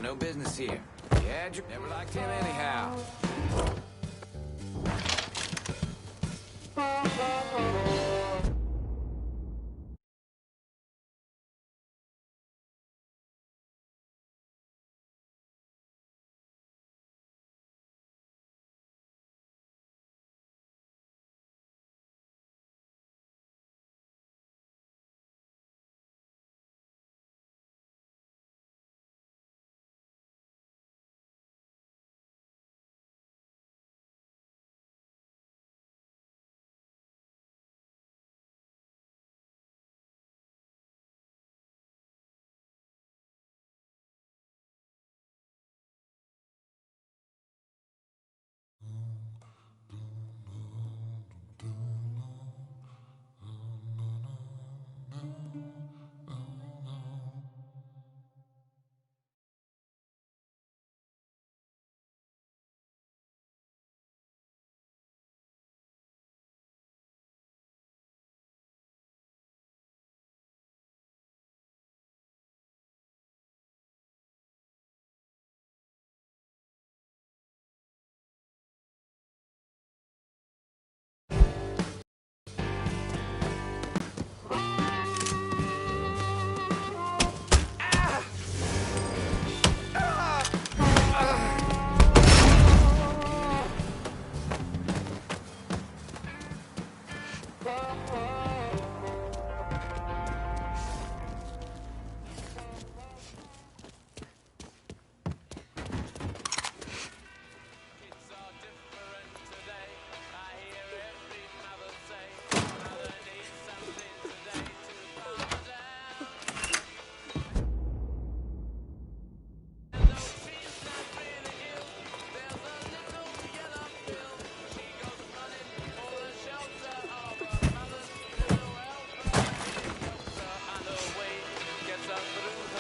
got no business here. Yeah, never liked him anyhow.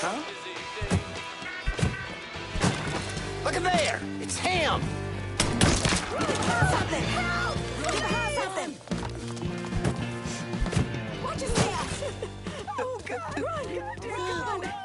Huh? Look at there! It's him! Something! Help! Give her something! Watch his step! Oh, God! Run! Dear God! Get out of here!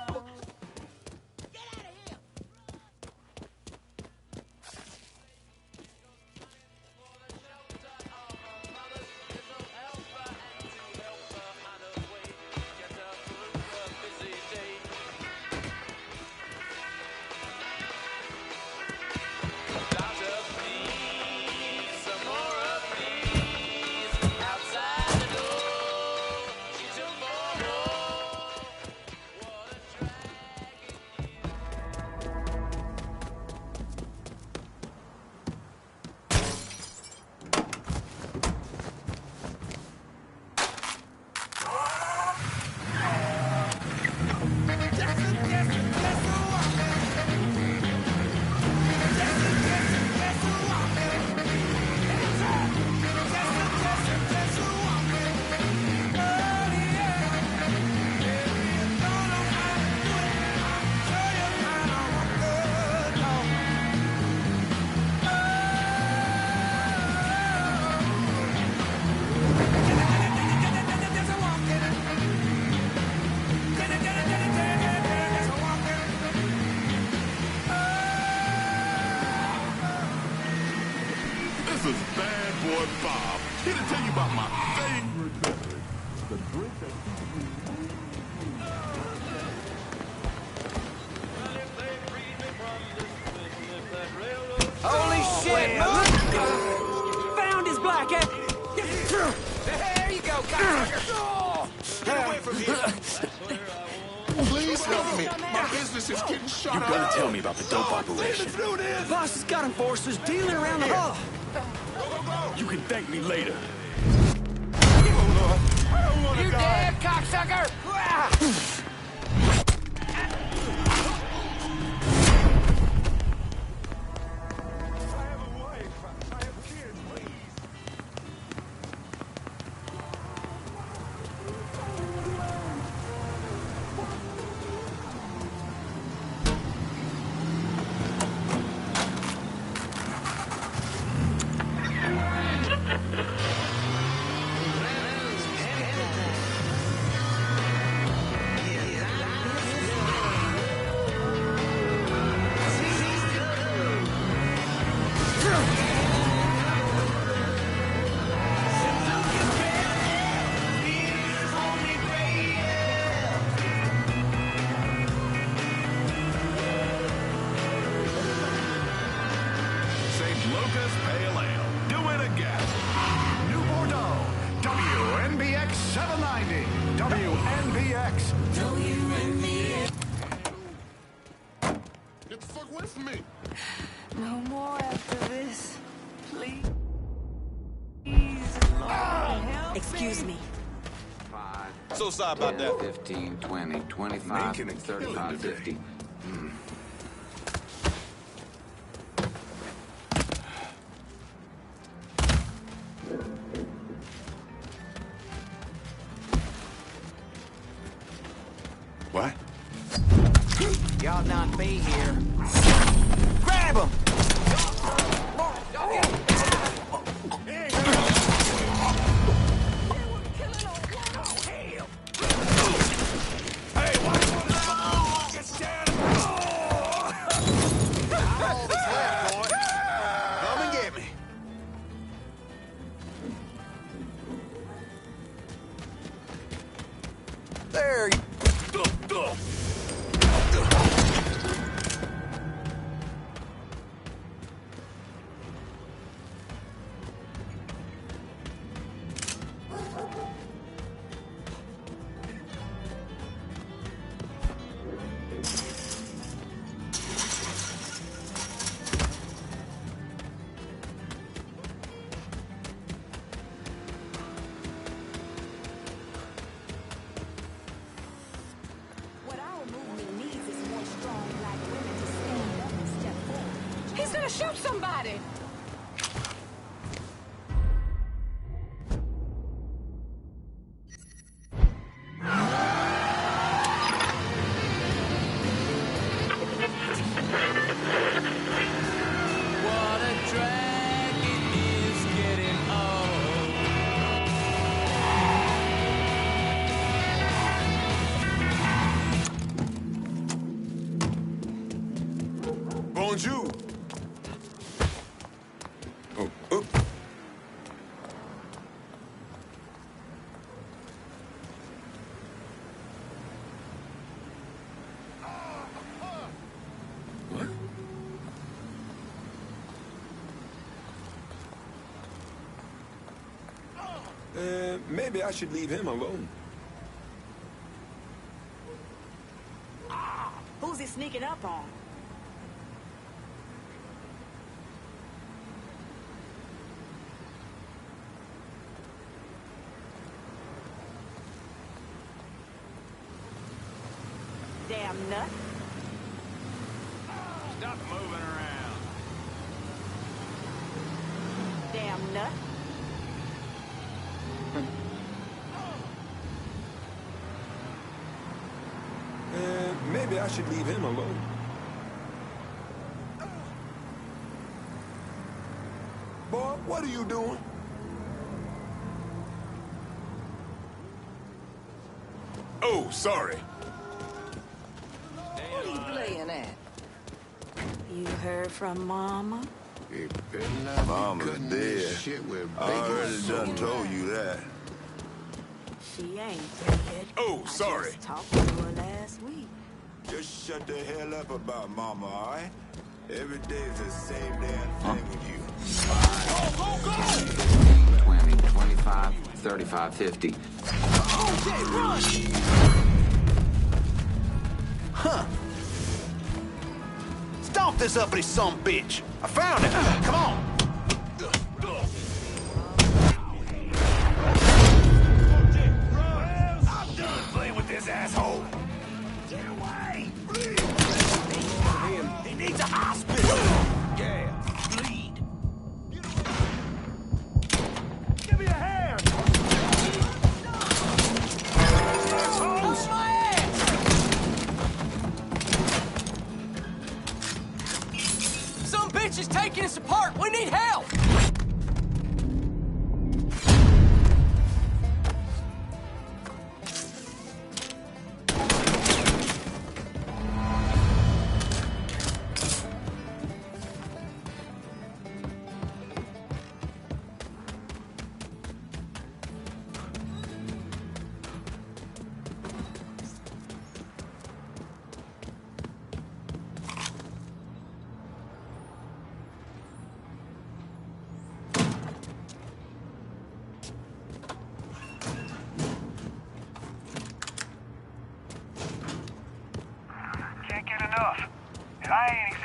This is Bad Boy Bob, here to tell you about my favorite beverage, the drink that keeps me Holy shit! Found his blackhead! There you go, cocksucker! Get away from here! Please help me. My business is getting shot up. You gotta tell me about the dope operation. Boss has got enforcers dealing around the hall. You can thank me later. You dead, cocksucker! 790 WNBX. Get the fuck away from me. No more after this. Please. Lord, help Excuse me. 5, So sorry about 10, that. 15, 20, 25, Making a killing 35, today. 50. What? Y'all not be here. Grab him! Come and get me. There you What our movement needs is more strong black women to stand up and step forward. He's gonna shoot somebody! What a drag it is getting old. Bonjour. Oh. What? Maybe I should leave him alone. Who's he sneaking up on? Damn nut. Stop moving around. Damn nut. Maybe I should leave him alone. Boy, what are you doing? Oh, sorry. What are you playing at? You heard from Mama? Mama's dead. I already done told you that. She ain't dead. Oh, I sorry. just talked to her last week. Just shut the hell up about Mama, all right? Every day is the same damn thing with you. 20, 25, 35, 50. Huh. Stomp this uppity son bitch. I found it. Come on. I'm done playing with this asshole. Get away. Bleed. He needs a hospital. Yeah. Bleed. Give me a hand. Oh, my ass. Some bitch is taking us apart. We need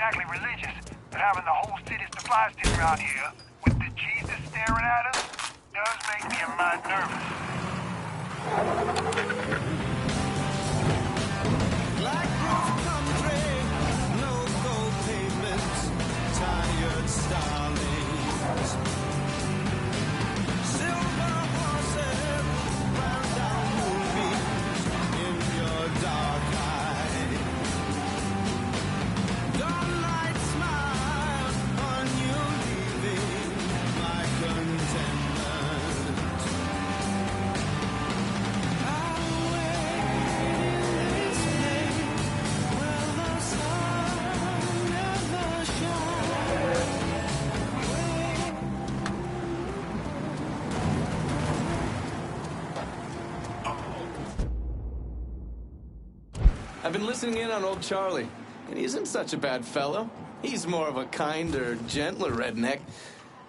exactly religious, but having the whole city's supply stick around here, with the Jesus staring at us, does make me a mite nervous. Like roof country, no gold pavements, tired starlings, silver horses, round down moonbeams in your dark eyes. Dawn light smile on you leaving my contentment. I'll wait in this place where the sun never shines. I've been listening in on old Charlie, and he isn't such a bad fellow. He's more of a kinder, gentler redneck.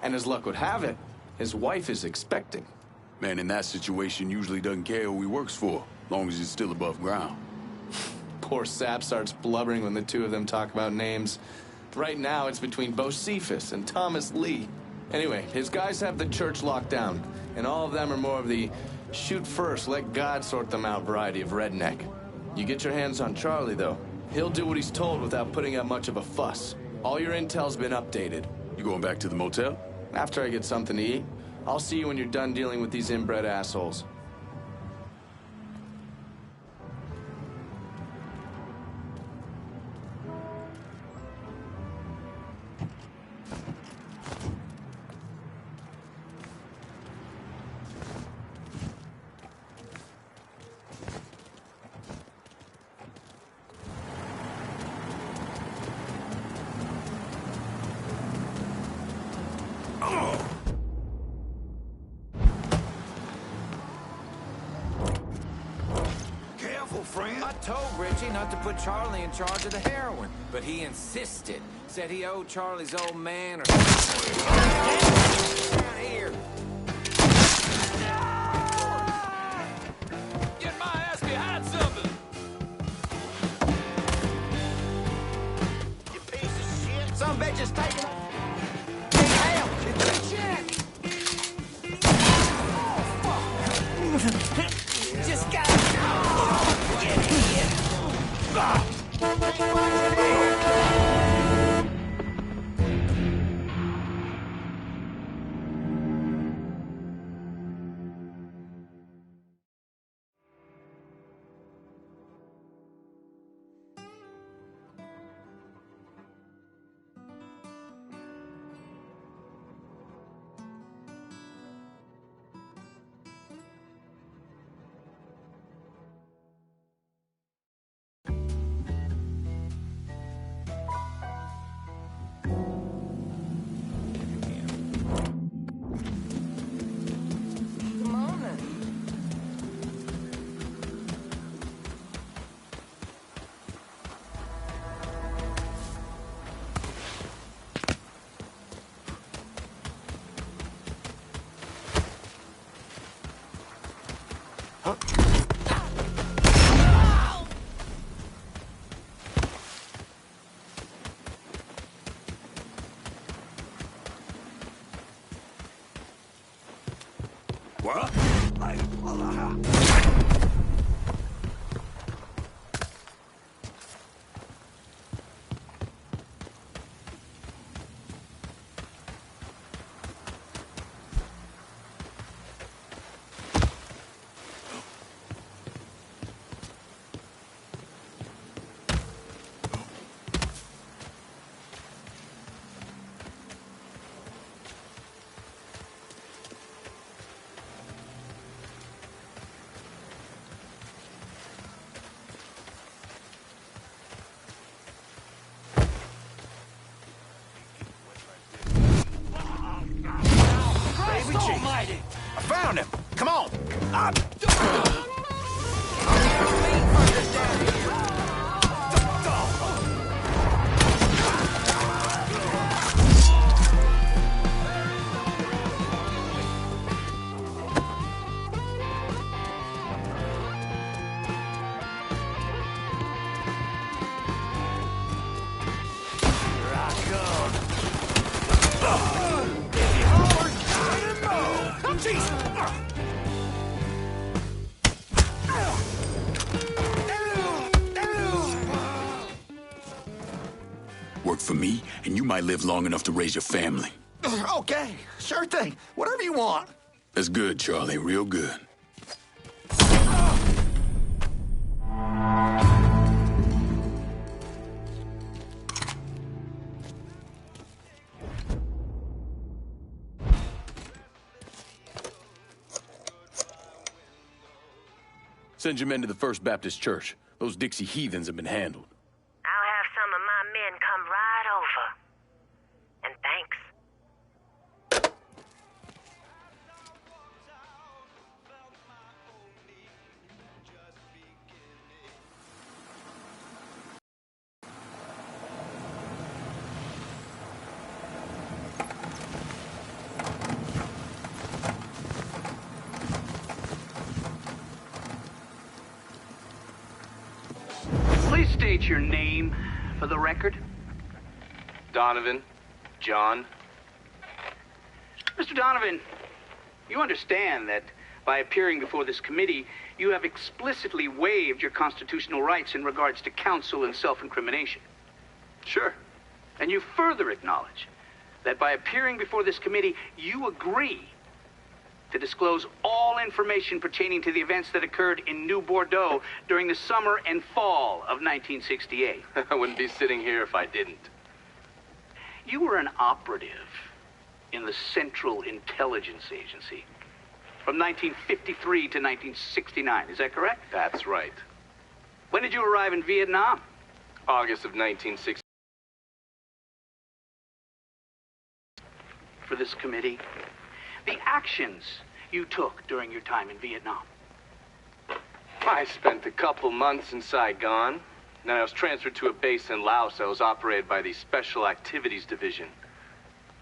And as luck would have it, his wife is expecting. Man in that situation usually doesn't care who he works for, long as he's still above ground. Poor Sap starts blubbering when the two of them talk about names. Right now, it's between Bocephus and Thomas Lee. Anyway, his guys have the church locked down, and all of them are more of the shoot first, let God sort them out variety of redneck. You get your hands on Charlie, though. He'll do what he's told without putting up much of a fuss. All your intel's been updated. You going back to the motel? After I get something to eat, I'll see you when you're done dealing with these inbred assholes. Careful, friend. I told Richie not to put Charlie in charge of the heroin, but he insisted. Said he owed Charlie's old man or something. Down here. Get my ass behind something. You piece of shit. Some bitch is taking off. Just got get here. Come on then. What? Almighty! I found him. Come on. Work for me, and you might live long enough to raise your family. Okay, sure thing. Whatever you want. That's good, Charlie. Real good. Send your men to the First Baptist Church. Those Dixie heathens have been handled. I'll have some of my men come right over. And thanks. Please state your name for the record. Donovan, John. Mr. Donovan, you understand that by appearing before this committee, you have explicitly waived your constitutional rights in regards to counsel and self-incrimination. Sure. And you further acknowledge that by appearing before this committee, you agree to disclose all information pertaining to the events that occurred in New Bordeaux during the summer and fall of 1968. I wouldn't be sitting here if I didn't. You were an operative in the Central Intelligence Agency from 1953 to 1969. Is that correct? That's right. When did you arrive in Vietnam? August of 1960. For this committee, the actions you took during your time in Vietnam. I spent a couple months in Saigon. Then I was transferred to a base in Laos that was operated by the Special Activities Division.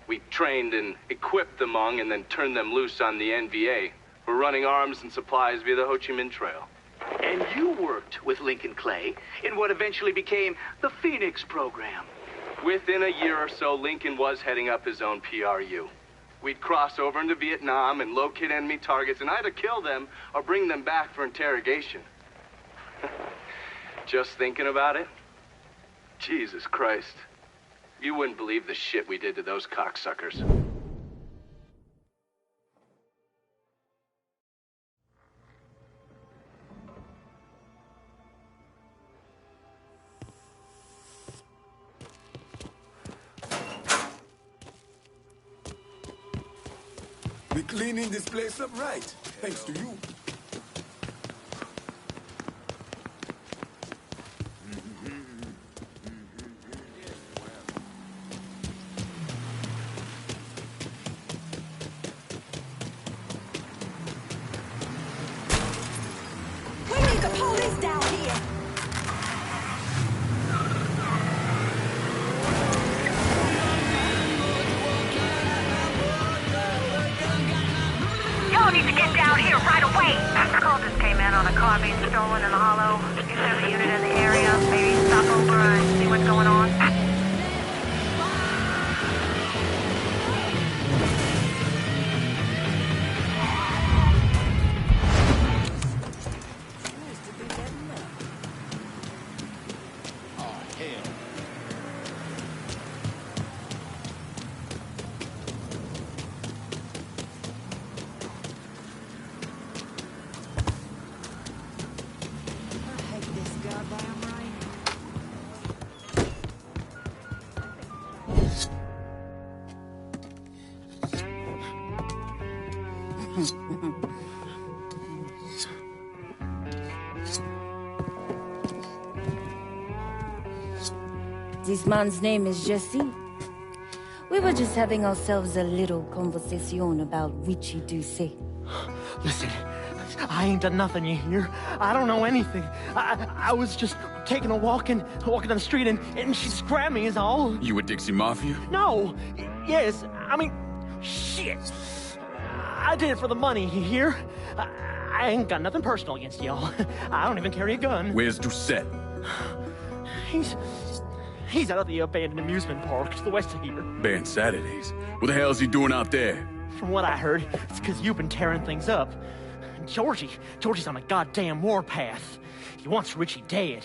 We trained and equipped the Hmong and then turned them loose on the NVA. We're running arms and supplies via the Ho Chi Minh Trail. And you worked with Lincoln Clay in what eventually became the Phoenix program. Within a year or so, Lincoln was heading up his own PRU. We'd cross over into Vietnam and locate enemy targets and either kill them or bring them back for interrogation. Just thinking about it? Jesus Christ. You wouldn't believe the shit we did to those cocksuckers. We cleaning this place up right, thanks to you. We need the police down here. Y'all need to get down here right away. Call just came in on a car being stolen in the hollow. If there's a unit in the area, maybe stop over and see what's going on. This man's name is Jesse. We were just having ourselves a little conversation about Richie Doucet. Listen, I ain't done nothing, you hear? I don't know anything. I was just taking a walking down the street and she just grabbed me is all. You with Dixie Mafia? No. Yes, I mean, shit. I did it for the money, you hear? I ain't got nothing personal against y'all. I don't even carry a gun. Where's Doucet? He's out at the abandoned amusement park to the west of here. Banned Saturdays. What the hell is he doing out there? From what I heard, it's because you've been tearing things up. Georgie's on a goddamn warpath. He wants Richie dead.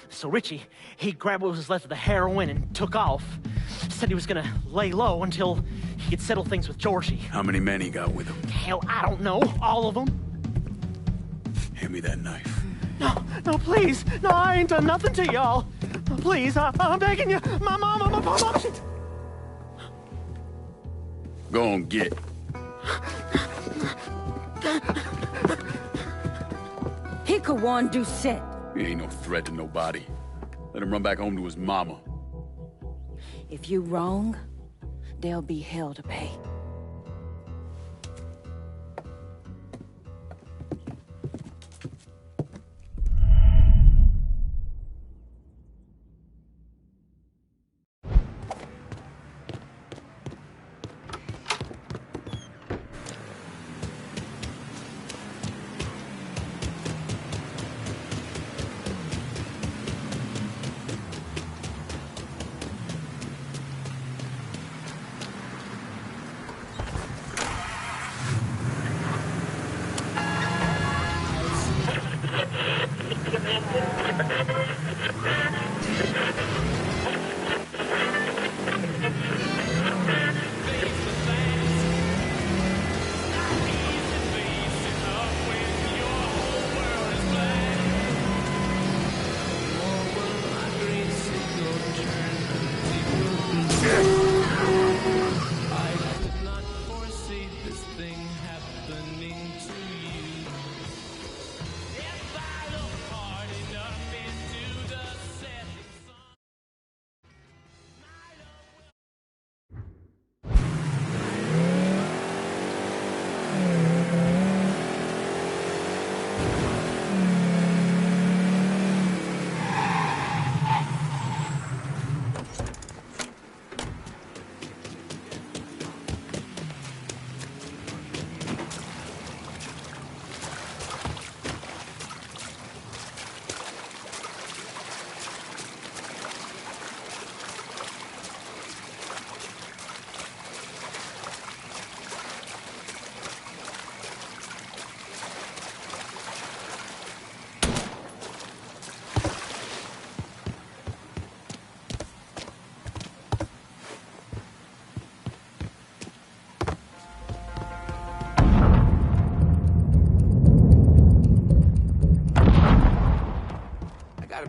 So Richie, he grabbed what was left of the heroin and took off. Said he was gonna lay low until he could settle things with Georgie. How many men he got with him? Hell, I don't know. All of them. Hand me that knife. No, please. No, I ain't done nothing to y'all. Please, I'm begging you. My mama, shit. Go on, get. He could want do set. He ain't no threat to nobody. Let him run back home to his mama. If you wrong, there'll be hell to pay.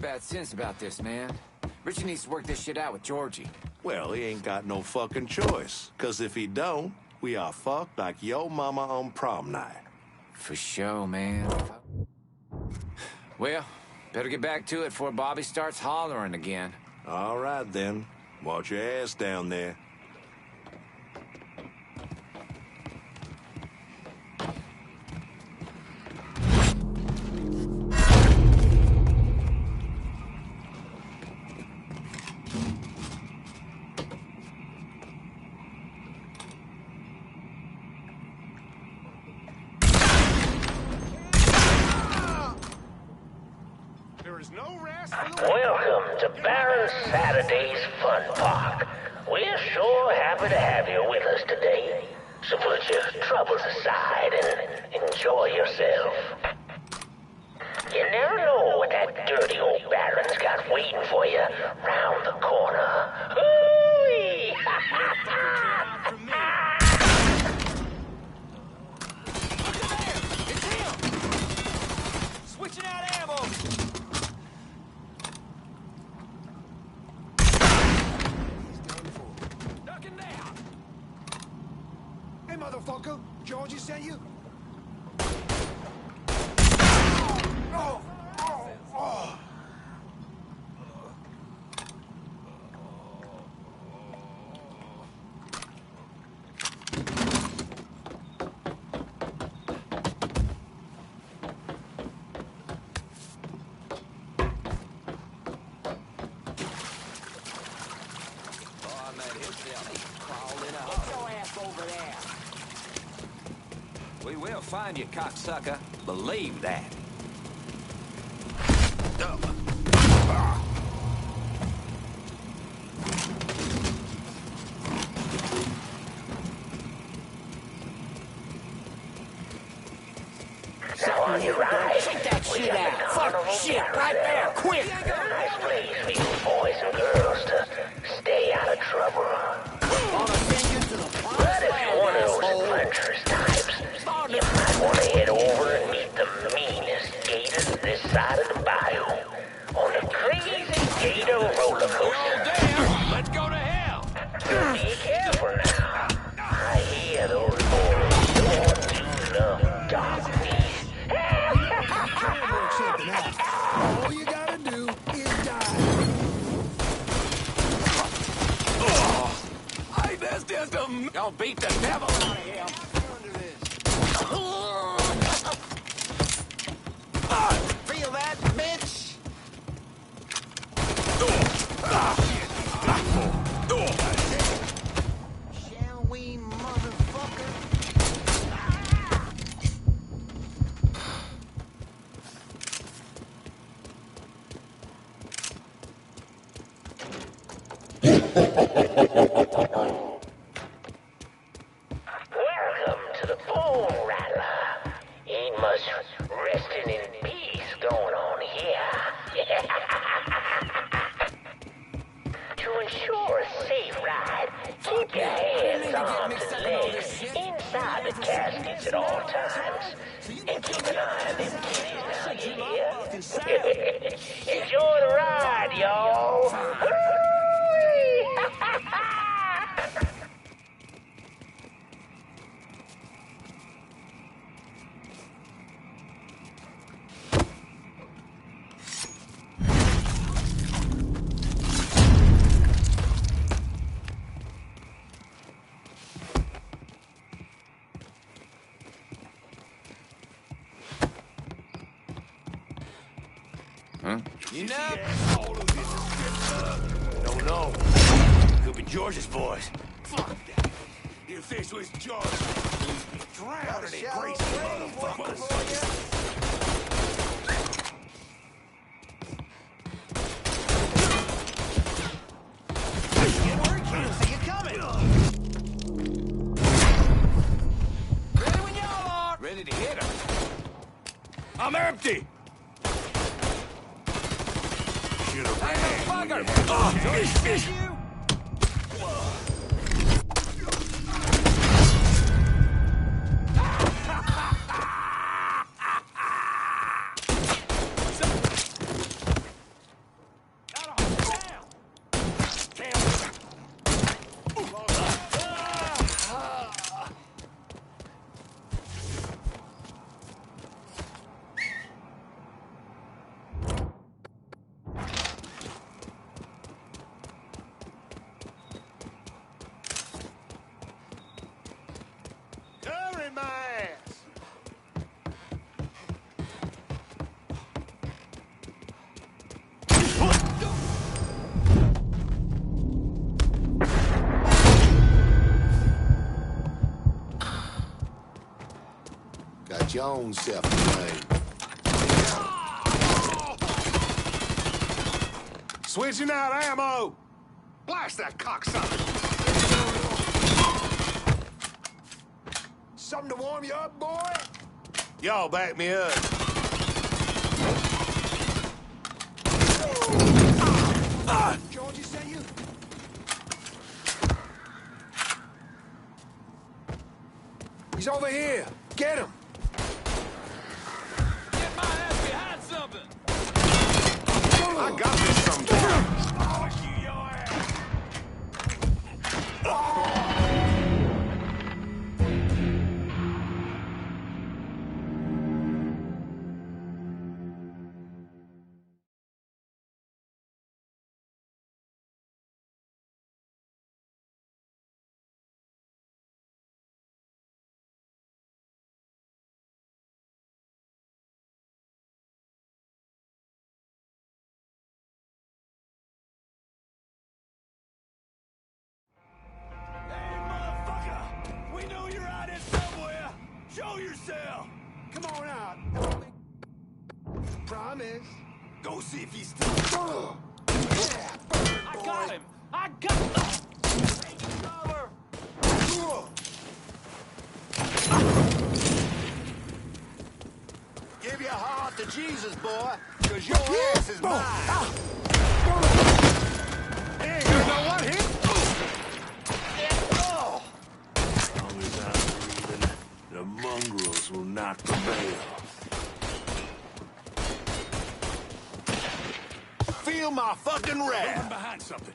Bad sense about this, man. Richie needs to work this shit out with Georgie. Well, he ain't got no fucking choice. Cause if he don't, we are fucked like yo mama on prom night. For sure, man. Well, better get back to it before Bobby starts hollering again. All right, then. Watch your ass down there. Welcome to Baron Saturday's Fun Park. We're sure happy to have you with us today. So put your troubles aside and enjoy yourself. You never know what that dirty old Baron's got waiting for you round the corner. Hooey! It's him! Switching out ammo! Hey, motherfucker! Georgie sent you? Oh! Oh! Oh! We will find you, cocksucker. Believe that. Now on your right, Check that we shit got out. the Fuck carnival shit, gallery. right there, quick. Nice place for you boys and girls to stay out of trouble. But if you're one of those adventurous types, you might want to head over and meet the meanest gators this side of the bayou on the Crazy Gator roller coaster. Let's go to hell. Be careful now. I hear those boys don't do the dark beast. All you gotta do is die. Hey, there's just a... Don't beat the devil out of him. Feel that, bitch? Shall we, motherfucker? Welcome to the Bone Rattler. Ain't much resting in peace going on here. To ensure a safe ride, keep your hands, arms, and legs inside the caskets at all times. And keep an eye on them kitties now, you hear? Enjoy the ride, y'all. Hooray! Huh? You know? No. Could be George's boys. Fuck that. If this was George, he'd be drowning in crazy motherfuckers. Get where he can't see you coming. Ready when y'all are. Ready to hit him. I'm empty. Should have ran. Motherfucker! You. Covering my ass. Got your own self to blame. Switching out ammo. Blast that cocksucker. Something to warm you up, boy? Y'all back me up. Georgie sent you? He's over here. Get him. Get my ass behind something. I got this sometime. We know you're out here somewhere. Show yourself. Come on out. Promise. Go see if he's still. I got him. I got him. Take cover. to Jesus, boy, because your ass is mine. Hey, you know what? Here? As long as I'm breathing, the mongrels will not prevail. Feel my fucking wrath. Moving behind something.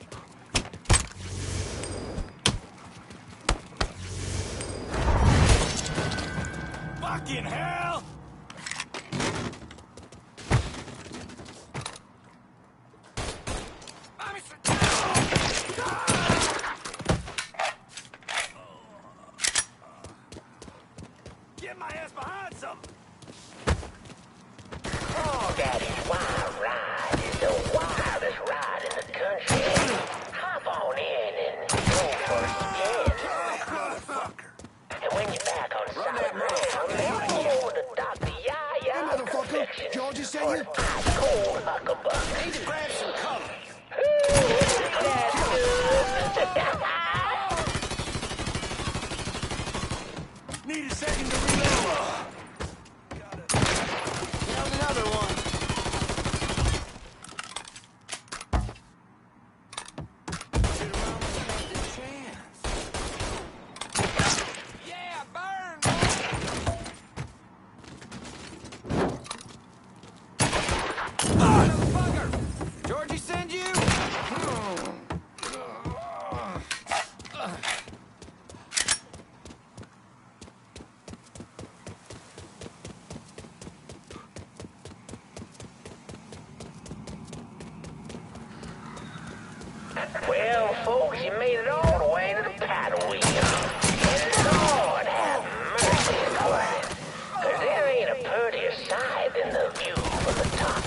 Fucking hell! Get my ass behind something! Oh, Daddy's wild ride is the wildest ride in the country. Hop on in and go for a spin. Motherfucker. And when you're back on solid ground, head over to Dr. Yaya Confection Georgie say for you? an ice-cold huckabuck. Need to grab some cover. Need a second to reload. Found another one. Shit around with the chance. Yeah, burn! Motherfucker! Georgie send you? Well, folks, you made it all the way to the paddle wheel. And Lord have mercy upon it. 'Cause there ain't a prettier sight than the view from the top.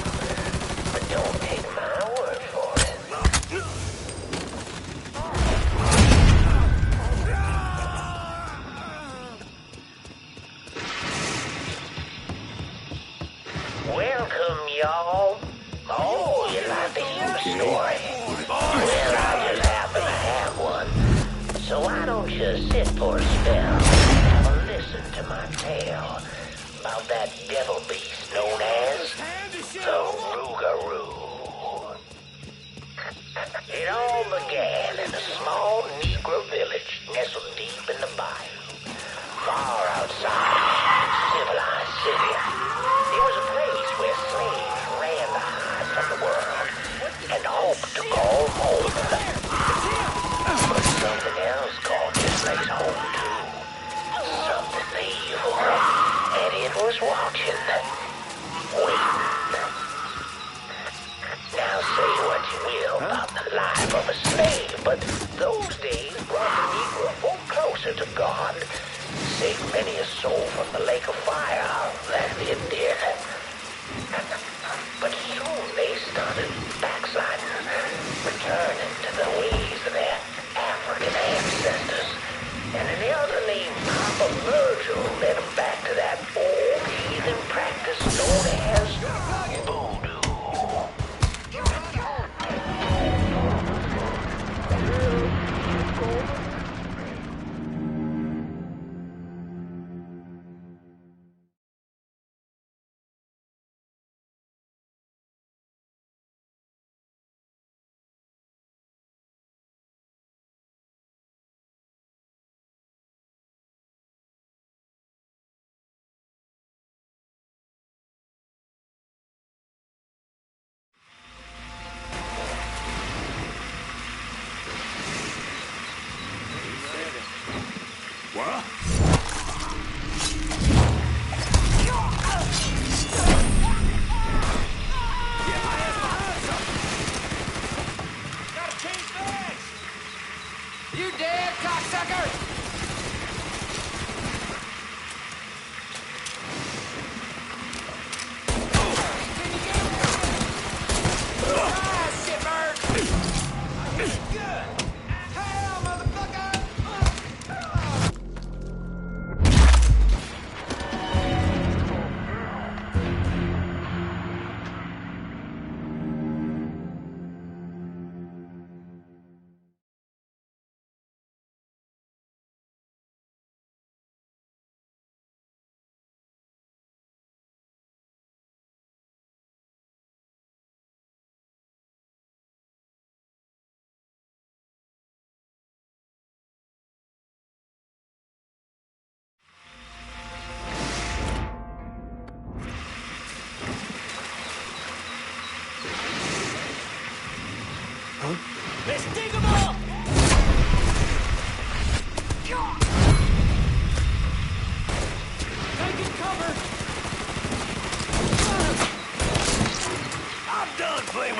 But don't take my word for it. Welcome, y'all. Oh, you'd like to hear a story? Well, I just happen to have one. So why don't you sit for a spell and have a listen to my tale about that devil beast known as the Rougarou. It all began in a small Negro village nestled deep in the bayou, far outside civilized city. It was a place where slaves ran to hide from the world and hoped to call home. But something else called this place home too. Something evil. And it was watching. Waiting. Now say what you will about the life of a slave, but those days brought the Negro folk closer to God. Saved many a soul from the lake of fire that it did. But soon they started backsliding, returning to the ways of their African ancestors. And an elder named Papa Virgil led them back to that old heathen practice known as voodoo.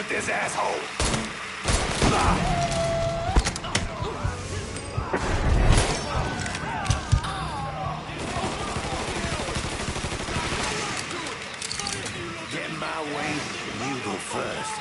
with this asshole. Get in my way, you go first.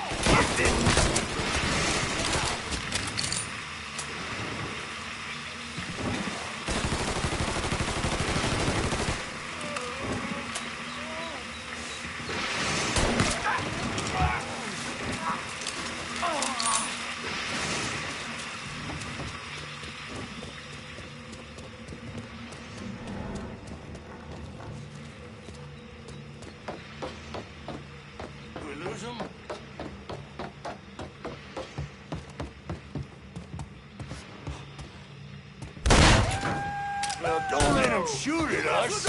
Well, don't let him shoot at us.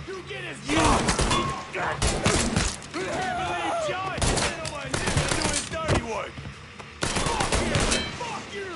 You get his Believe John gentleman to do his dirty work. Fuck you!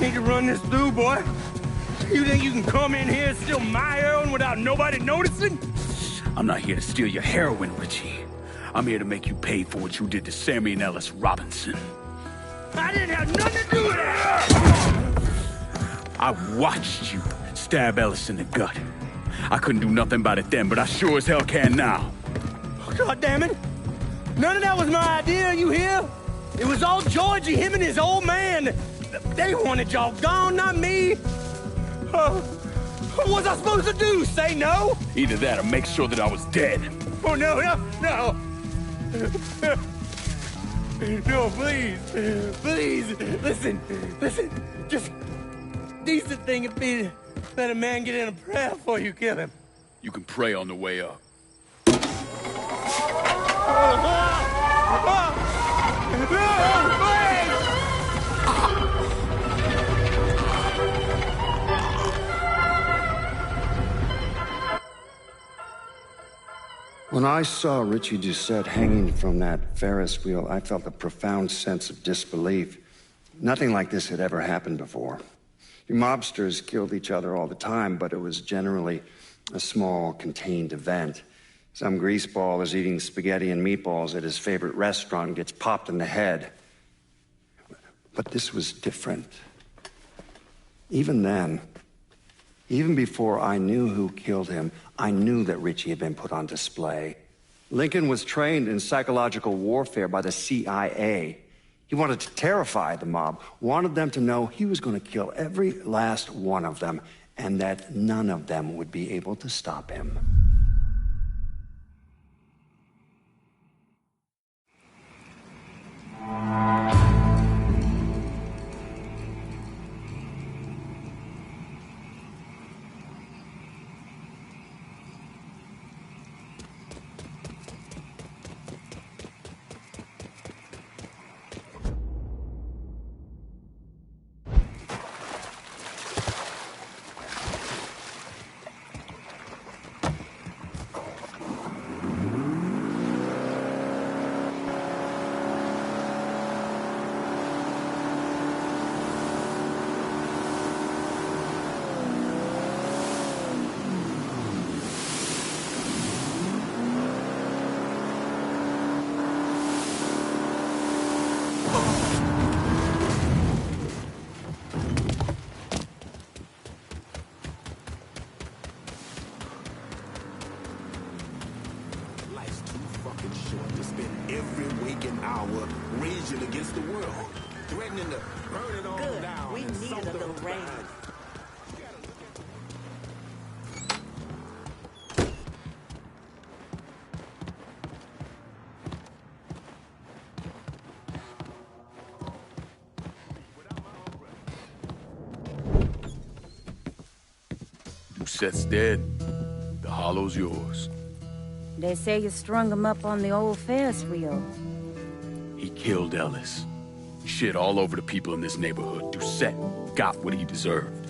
Need to run this through, boy. You think you can come in here and steal my heroin without nobody noticing? I'm not here to steal your heroin, Richie. I'm here to make you pay for what you did to Sammy and Ellis Robinson. I didn't have nothing to do with that! I watched you stab Ellis in the gut. I couldn't do nothing about it then, but I sure as hell can now. God damn it! None of that was my idea, you hear? It was all Georgie, him and his old man. They wanted y'all gone, not me. What was I supposed to do? Say no? Either that or make sure that I was dead. Oh, no. No, please. Please, listen. Just decent thing would be to let a man get in a prayer before you kill him. You can pray on the way up. When I saw Richie Doucette hanging from that Ferris wheel, I felt a profound sense of disbelief. Nothing like this had ever happened before. You mobsters killed each other all the time, but it was generally a small, contained event. Some greaseball is eating spaghetti and meatballs at his favorite restaurant and gets popped in the head. But this was different. Even then, even before I knew who killed him, I knew that Richie had been put on display. Lincoln was trained in psychological warfare by the CIA. He wanted to terrify the mob, wanted them to know he was going to kill every last one of them, and that none of them would be able to stop him. Seth's dead. The hollow's yours. They say you strung him up on the old Ferris wheel. He killed Ellis. Shit all over the people in this neighborhood. Doucette got what he deserved.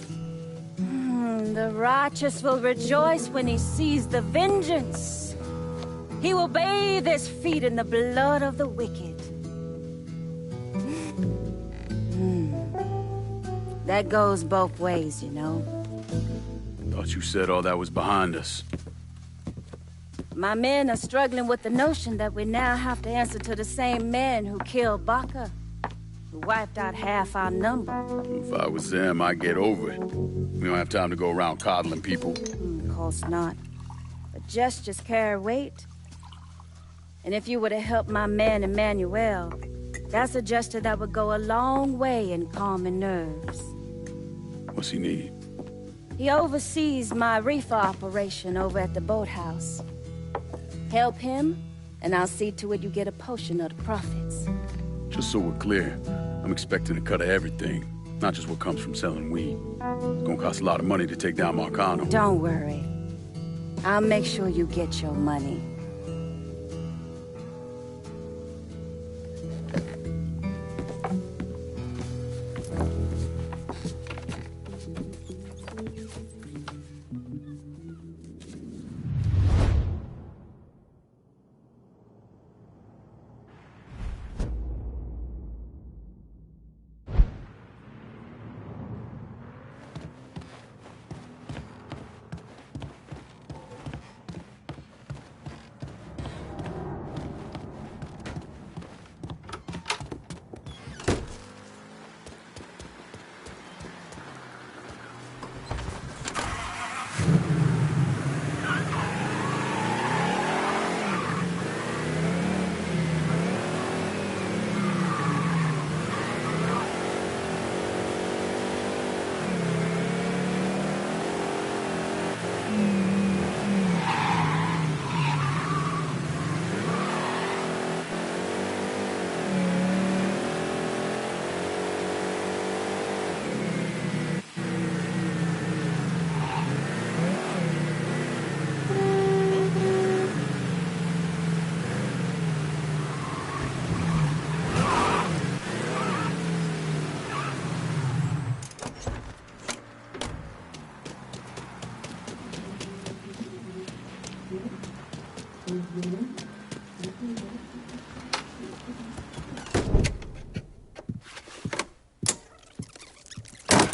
The righteous will rejoice when he sees the vengeance. He will bathe his feet in the blood of the wicked. That goes both ways, you know. Thought you said all that was behind us. My men are struggling with the notion that we now have to answer to the same men who killed Baca, who wiped out half our number. If I was them, I'd get over it. We don't have time to go around coddling people. Of course not. But gestures carry weight. And if you were to help my man Emmanuel, that's a gesture that would go a long way in calming nerves. What's he need? He oversees my reefer operation over at the boathouse. Help him, and I'll see to it you get a portion of the profits. Just so we're clear, I'm expecting a cut of everything, not just what comes from selling weed. It's gonna cost a lot of money to take down Marcano. Don't worry. I'll make sure you get your money.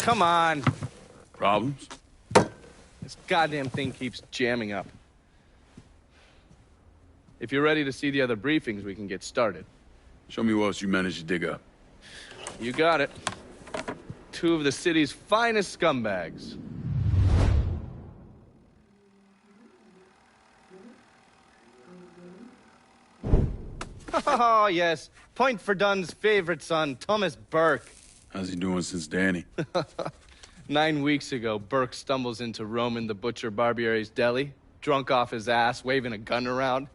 Come on. Problems? This goddamn thing keeps jamming up. If you're ready to see the other briefings, we can get started. Show me what else you managed to dig up. You got it. 2 of the city's finest scumbags. Oh, yes. Point for Dunn's favorite son, Thomas Burke. How's he doing since Danny? 9 weeks ago, Burke stumbles into Roman the Butcher Barbiere's deli, drunk off his ass, waving a gun around.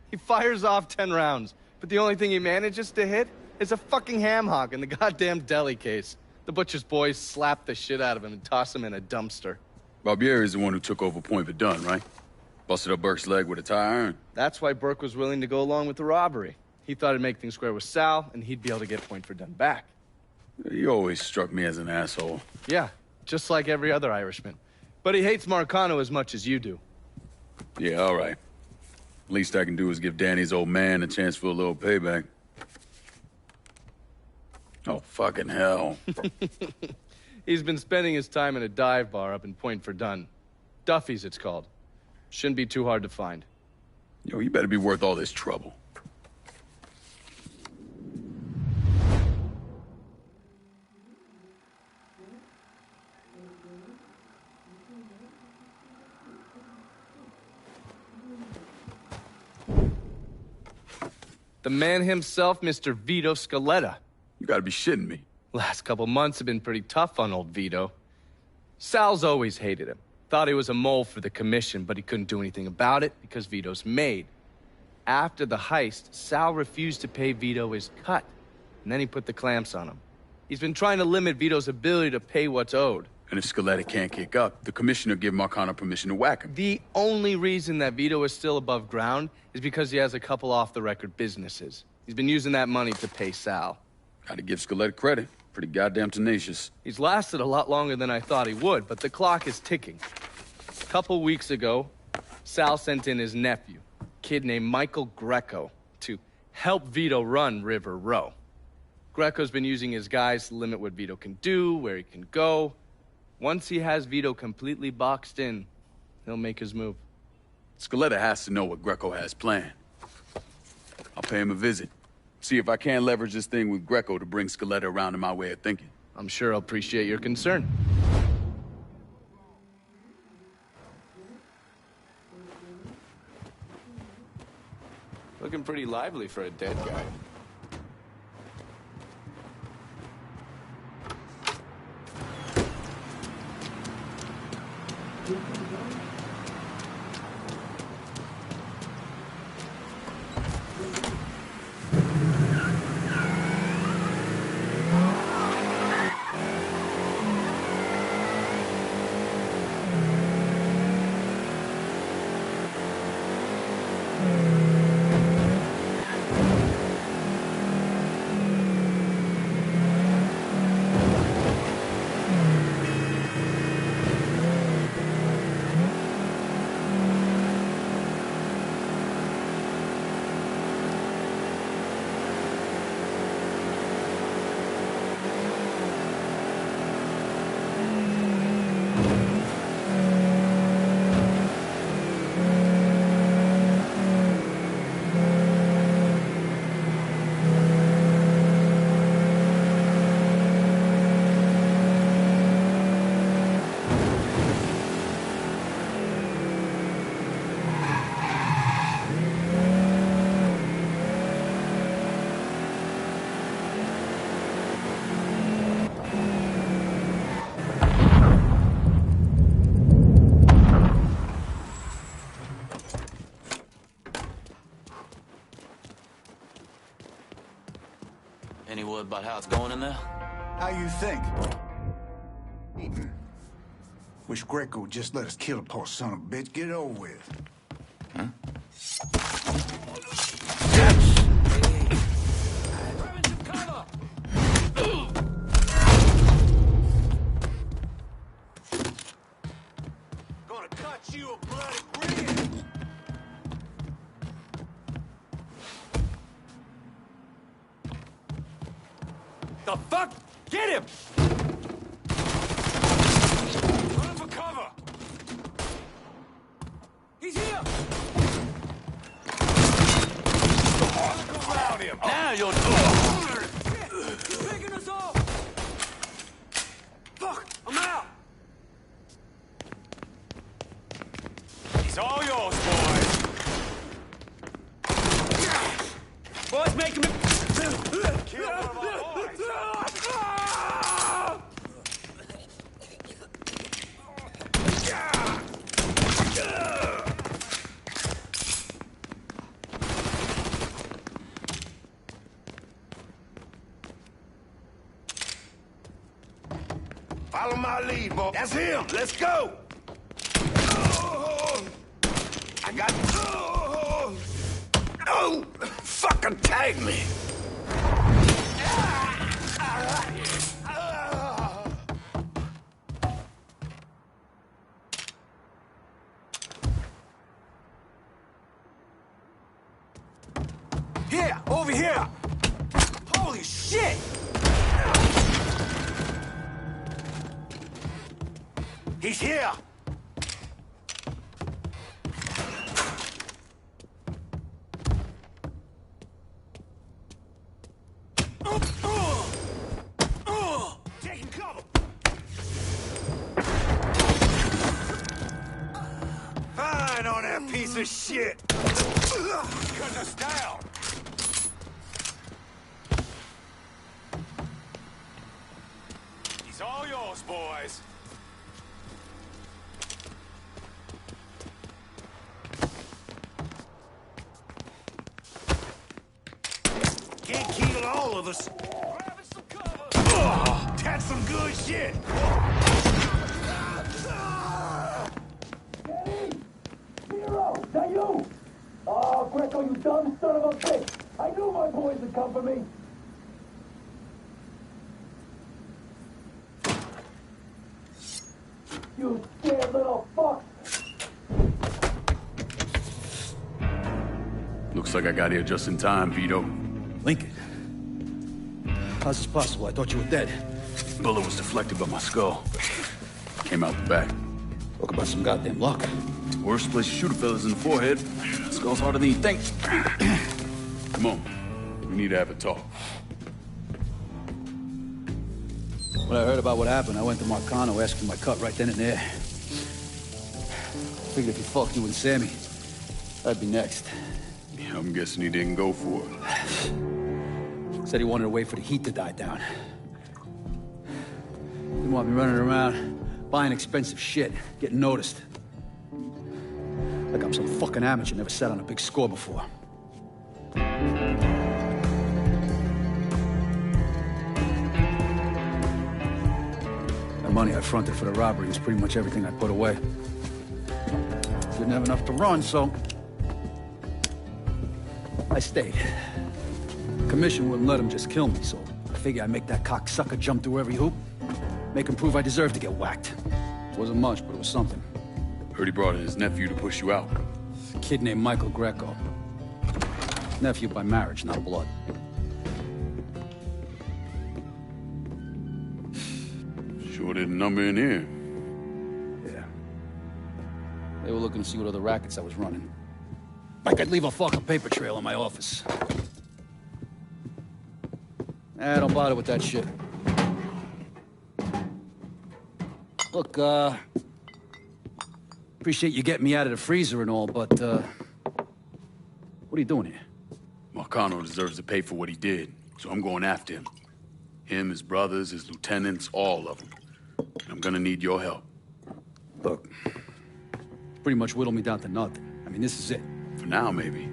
He fires off 10 rounds, but the only thing he manages to hit is a fucking ham hock in the goddamn deli case. The Butcher's boys slap the shit out of him and toss him in a dumpster. Barbiere's the one who took over Point Verdun, right? Busted up Burke's leg with a tire iron. That's why Burke was willing to go along with the robbery. He thought it'd make things square with Sal, and he'd be able to get Point Verdun back. He always struck me as an asshole. Yeah, just like every other Irishman. But he hates Marcano as much as you do. Yeah, all right. Least I can do is give Danny's old man a chance for a little payback. Oh, fucking hell. He's been spending his time in a dive bar up in Point Verdun. Duffy's, it's called. Shouldn't be too hard to find. Yo, you better be worth all this trouble. The man himself, Mr. Vito Scaletta. You gotta be shitting me. Last couple months have been pretty tough on old Vito. Sal's always hated him. Thought he was a mole for the commission, but he couldn't do anything about it because Vito's made. After the heist, Sal refused to pay Vito his cut, and then he put the clamps on him. He's been trying to limit Vito's ability to pay what's owed. And if Scaletta can't kick up, the commissioner give Marcano permission to whack him. The only reason that Vito is still above ground is because he has a couple off-the-record businesses. He's been using that money to pay Sal. Gotta give Scaletta credit. Pretty goddamn tenacious. He's lasted a lot longer than I thought he would, but the clock is ticking. A couple weeks ago, Sal sent in his nephew, a kid named Michael Greco, to help Vito run River Row. Greco's been using his guys to limit what Vito can do, where he can go. Once he has Vito completely boxed in, he'll make his move. Scaletta has to know what Greco has planned. I'll pay him a visit. See if I can't leverage this thing with Greco to bring Scaletta around to my way of thinking. I'm sure he'll appreciate your concern. Looking pretty lively for a dead guy. Any word about how it's going in there? How you think? Wish Greco would just let us kill the poor son of a bitch. Get it over with. Huh? Gonna cut you a bloody grin. The fuck? Get him! Run for cover! He's here! Go around him! Now you're... He's picking us off! Fuck! I'm out! He's all yours, boys! Boys, making me... Kill one of our boys! Follow my lead, boy. That's him. Let's go. I got... No! Fucking tag me. Here! Over here! Holy shit! He's here. Taking cover! Fine on that piece of shit. Cutting us down! He's all yours, boys. Can't kill all of us. Grabbing some cover! That's some good shit. Greco, you dumb son of a bitch! I knew my boys would come for me! You scared little fuck! Looks like I got here just in time, Vito. Lincoln. How's this possible? I thought you were dead. Bullet was deflected by my skull. Came out the back. Talk about some goddamn luck. Worst place to shoot a fella's in the forehead. Skull's harder than you think. Come on. We need to have a talk. When I heard about what happened, I went to Marcano asking my cut right then and there. Figured if he fucked you and Sammy, I'd be next. Yeah, I'm guessing he didn't go for it. Said he wanted to wait for the heat to die down. Didn't want me running around, buying expensive shit, getting noticed. Like I'm some fucking amateur, never sat on a big score before. The money I fronted for the robbery was pretty much everything I put away. Didn't have enough to run, so I stayed. Commission wouldn't let him just kill me, so I figured I'd make that cocksucker jump through every hoop. Make him prove I deserve to get whacked. Wasn't much, but it was something. Heard he brought in his nephew to push you out. A kid named Michael Greco. Nephew by marriage, not blood. Sure didn't number in here. Yeah. They were looking to see what other rackets I was running. Like I'd leave a fucking paper trail in my office. Don't bother with that shit. Look, appreciate you getting me out of the freezer and all, but, what are you doing here? Marcano deserves to pay for what he did, so I'm going after him. Him, his brothers, his lieutenants, all of them. And I'm gonna need your help. Look, pretty much whittled me down to nothing. I mean, this is it. For now, maybe.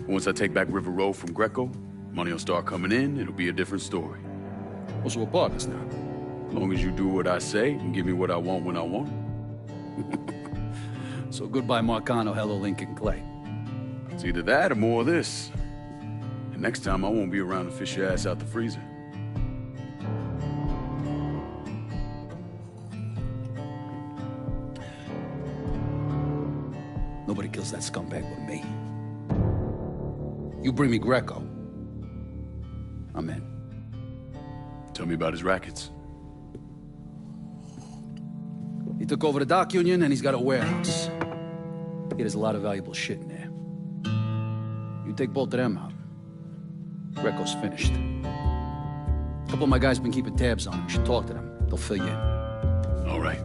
Once I take back River Road from Greco, money will start coming in, it'll be a different story. Well, so we're partners now. As long as you do what I say and give me what I want when I want it. So goodbye, Marcano, hello, Lincoln Clay. It's either that or more of this. And next time I won't be around to fish your ass out the freezer. Nobody kills that scumbag but me. You bring me Greco, I'm in. Tell me about his rackets. He took over the dock union and he's got a warehouse. He has a lot of valuable shit in there. You take both of them out, Greco's finished. A couple of my guys been keeping tabs on him. You should talk to them. They'll fill you in. All right.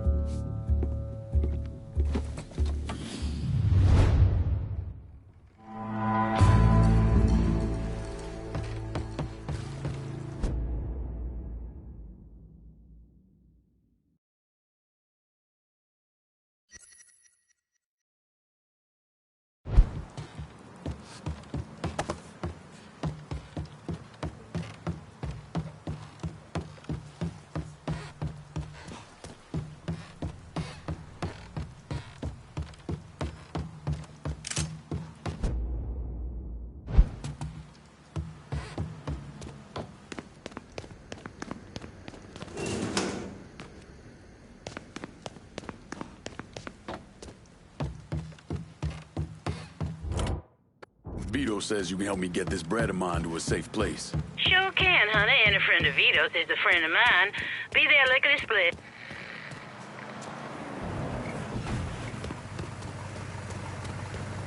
Vito says you can help me get this bread of mine to a safe place. Sure can, honey. And a friend of Vito's is a friend of mine. Be there, lickety split.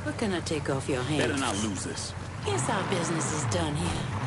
What can I take off your hands? Better not lose this. Guess our business is done here.